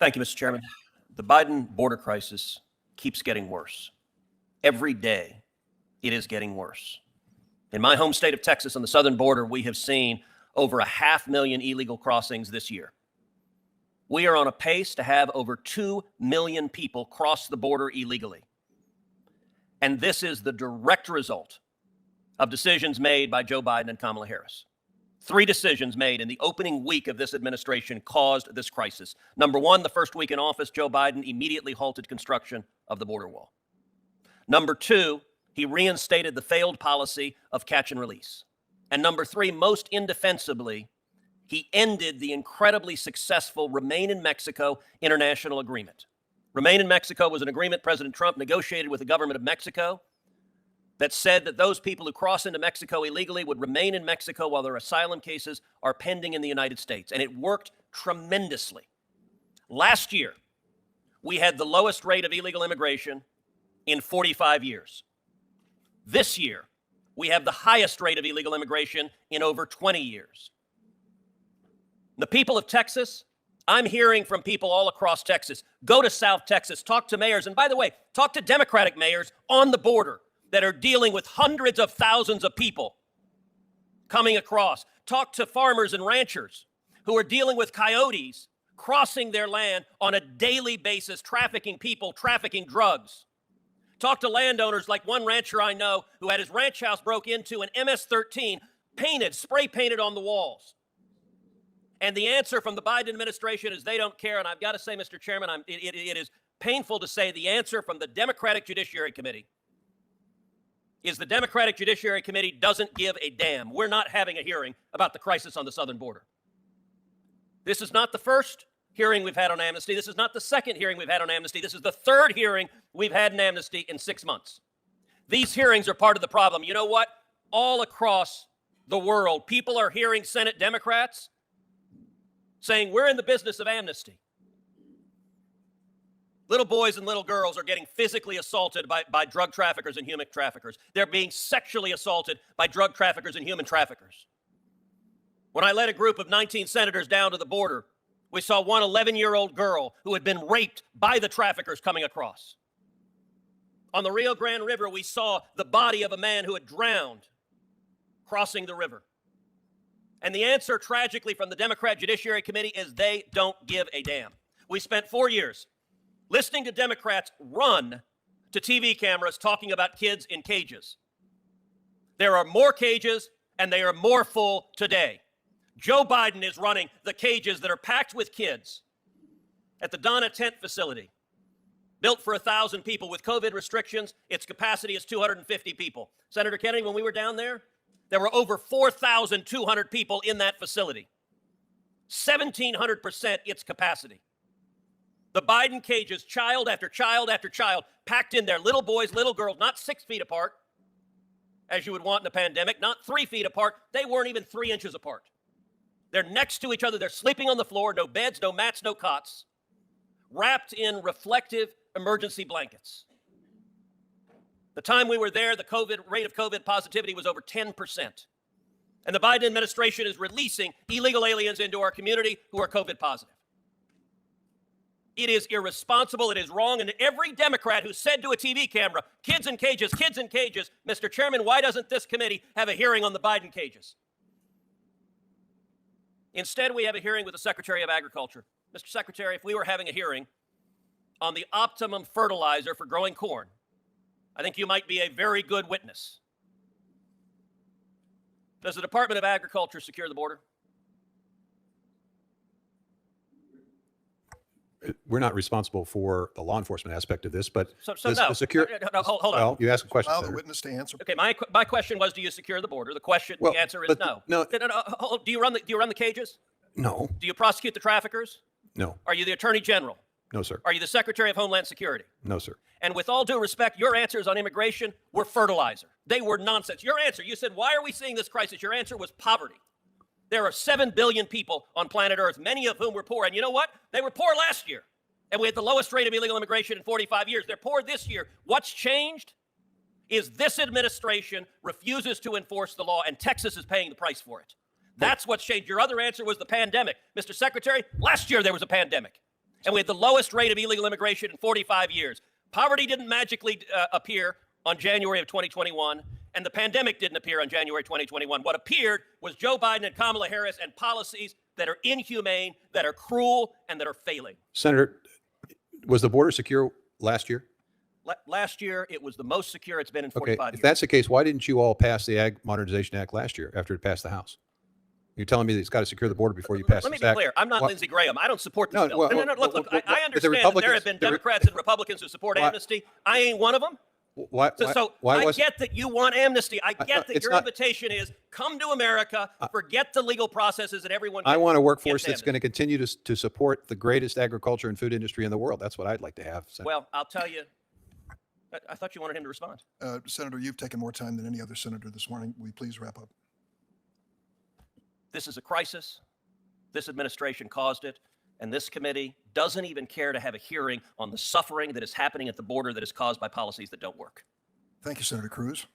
Thank you, Mr. Chairman. The Biden border crisis keeps getting worse. Every day, it is getting worse. In my home state of Texas, on the southern border, we have seen over 500,000 illegal crossings this year. We are on a pace to have over 2 million people cross the border illegally. And this is the direct result of decisions made by Joe Biden and Kamala Harris. 3 decisions made in the opening week of this administration caused this crisis. Number 1, the first week in office, Joe Biden immediately halted construction of the border wall. Number 2, he reinstated the failed policy of catch and release. And number 3, most indefensibly, he ended the incredibly successful Remain in Mexico international agreement. Remain in Mexico was an agreement President Trump negotiated with the government of Mexico that said that those people who cross into Mexico illegally would remain in Mexico while their asylum cases are pending in the United States. And it worked tremendously. Last year, we had the lowest rate of illegal immigration in 45 years. This year, we have the highest rate of illegal immigration in over 20 years. The people of Texas, I'm hearing from people all across Texas. Go to South Texas, talk to mayors, and by the way, talk to Democratic mayors on the border that are dealing with hundreds of thousands of people coming across. Talk to farmers and ranchers who are dealing with coyotes crossing their land on a daily basis, trafficking people, trafficking drugs. Talk to landowners like one rancher I know who had his ranch house broke into, and MS-13 painted, spray painted on the walls. And the answer from the Biden administration is they don't care. And I've got to say, Mr. Chairman, it is painful to say the answer from the Democratic Judiciary Committee is the Democratic Judiciary Committee doesn't give a damn. We're not having a hearing about the crisis on the southern border. This is not the first hearing we've had on amnesty. This is not the second hearing we've had on amnesty. This is the third hearing we've had in amnesty in 6 months. These hearings are part of the problem. You know what? All across the world, people are hearing Senate Democrats saying, we're in the business of amnesty. Little boys and little girls are getting physically assaulted by drug traffickers and human traffickers. They're being sexually assaulted by drug traffickers and human traffickers. When I led a group of 19 senators down to the border, we saw one 11-year-old girl who had been raped by the traffickers coming across. On the Rio Grande River, we saw the body of a man who had drowned crossing the river. And the answer, tragically, from the Democrat Judiciary Committee is they don't give a damn. We spent 4 years listening to Democrats run to TV cameras talking about kids in cages. There are more cages, and they are more full today. Joe Biden is running the cages that are packed with kids at the Donna Tent facility, built for 1,000 people. With COVID restrictions, its capacity is 250 people. Senator Kennedy, when we were down there were over 4,200 people in that facility. 1,700% its capacity. The Biden cages, child after child after child, packed in there, little boys, little girls, not 6 feet apart, as you would want in a pandemic, not 3 feet apart. They weren't even 3 inches apart. They're next to each other. They're sleeping on the floor, no beds, no mats, no cots, wrapped in reflective emergency blankets. The time we were there, the rate of COVID positivity was over 10%. And the Biden administration is releasing illegal aliens into our community who are COVID positive. It is irresponsible. It is wrong. And every Democrat who said to a TV camera, kids in cages, Mr. Chairman, why doesn't this committee have a hearing on the Biden cages? Instead, we have a hearing with the Secretary of Agriculture. Mr. Secretary, if we were having a hearing on the optimum fertilizer for growing corn, I think you might be a very good witness. Does the Department of Agriculture secure the border? We're not responsible for the law enforcement aspect of this, but no. Hold on. Well, you asked a question. Allow the witness to answer. Okay, my question was, do you secure the border? The answer is no. No. Do you run the cages? No. Do you prosecute the traffickers? No. Are you the Attorney General? No, sir. Are you the Secretary of Homeland Security? No, sir. And with all due respect, your answers on immigration were fertilizer. They were nonsense. Your answer, you said, why are we seeing this crisis? Your answer was poverty. There are 7 billion people on planet Earth, many of whom were poor. And you know what? They were poor last year. And we had the lowest rate of illegal immigration in 45 years. They're poor this year. What's changed is this administration refuses to enforce the law, and Texas is paying the price for it. That's what's changed. Your other answer was the pandemic. Mr. Secretary, last year there was a pandemic. And we had the lowest rate of illegal immigration in 45 years. Poverty didn't magically appear on January of 2021, and the pandemic didn't appear on January 2021. What appeared was Joe Biden and Kamala Harris and policies that are inhumane, that are cruel, and that are failing. Senator, was the border secure last year? Last year, it was the most secure it's been in 45 Okay, years. if that's the case, why didn't you all pass the Ag Modernization Act last year after it passed the House? You're telling me that it's got to secure the border before you pass Let me this be act? clear. I'm not Why- Lindsey Graham. I don't support this No, bill. well, No, well, look, well, I but the understand that there have been the Re- Democrats and Republicans who support Why- amnesty. I ain't one of them. Why I was get that you want amnesty. I get that it's your not- invitation is come to America, forget the legal processes, and everyone. I want a workforce gets that's going to continue to support the greatest agriculture and food industry in the world. That's what I'd like to have. Senator. Well, I'll tell you. I thought you wanted him to respond. Senator, you've taken more time than any other senator this morning. Will you please wrap up? This is a crisis. This administration caused it. And this committee doesn't even care to have a hearing on the suffering that is happening at the border that is caused by policies that don't work. Thank you, Senator Cruz.